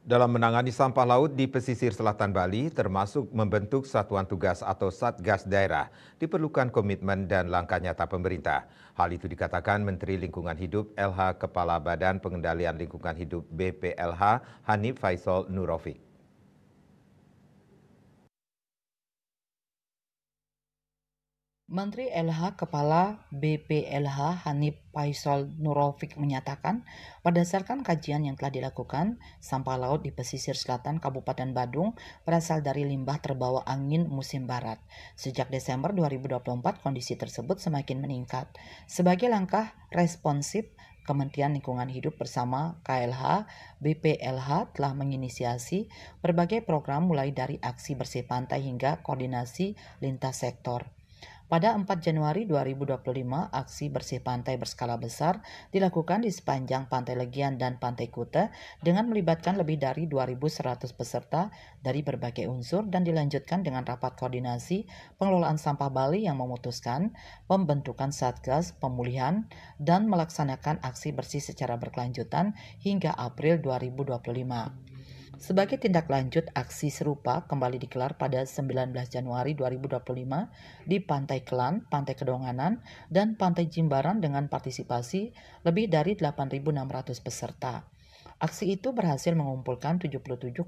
Dalam menangani sampah laut di pesisir selatan Bali, termasuk membentuk satuan tugas atau Satgas Daerah, diperlukan komitmen dan langkah nyata pemerintah. Hal itu dikatakan Menteri Lingkungan Hidup LH Kepala Badan Pengendalian Lingkungan Hidup BPLH Hanif Faisal Nurofik. Menteri LH Kepala BPLH Hanif Faisal Nurofik menyatakan, berdasarkan kajian yang telah dilakukan, sampah laut di pesisir selatan Kabupaten Badung berasal dari limbah terbawa angin musim barat. Sejak Desember 2024, kondisi tersebut semakin meningkat. Sebagai langkah responsif, Kementerian Lingkungan Hidup bersama KLH, BPLH telah menginisiasi berbagai program mulai dari aksi bersih pantai hingga koordinasi lintas sektor. Pada 4 Januari 2025, aksi bersih pantai berskala besar dilakukan di sepanjang Pantai Legian dan Pantai Kuta dengan melibatkan lebih dari 2.100 peserta dari berbagai unsur dan dilanjutkan dengan rapat koordinasi pengelolaan sampah Bali yang memutuskan pembentukan Satgas Pemulihan dan melaksanakan aksi bersih secara berkelanjutan hingga April 2025. Sebagai tindak lanjut, aksi serupa kembali digelar pada 19 Januari 2025 di Pantai Kelan, Pantai Kedonganan, dan Pantai Jimbaran dengan partisipasi lebih dari 8.600 peserta. Aksi itu berhasil mengumpulkan 77,08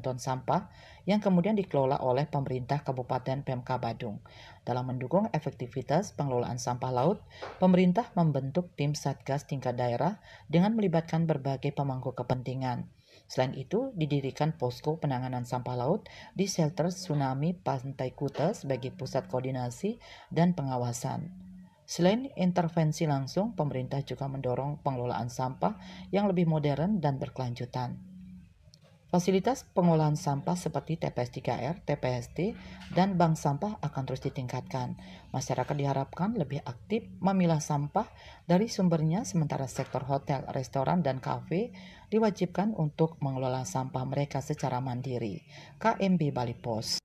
ton sampah yang kemudian dikelola oleh pemerintah Kabupaten Pemka Badung. Dalam mendukung efektivitas pengelolaan sampah laut, pemerintah membentuk tim Satgas tingkat daerah dengan melibatkan berbagai pemangku kepentingan. Selain itu, didirikan posko penanganan sampah laut di shelter tsunami Pantai Kuta sebagai pusat koordinasi dan pengawasan. Selain intervensi langsung, pemerintah juga mendorong pengelolaan sampah yang lebih modern dan berkelanjutan. Fasilitas pengolahan sampah seperti TPS 3R, TPST, dan bank sampah akan terus ditingkatkan. Masyarakat diharapkan lebih aktif memilah sampah dari sumbernya, sementara sektor hotel, restoran, dan kafe diwajibkan untuk mengelola sampah mereka secara mandiri. KMB Bali Pos.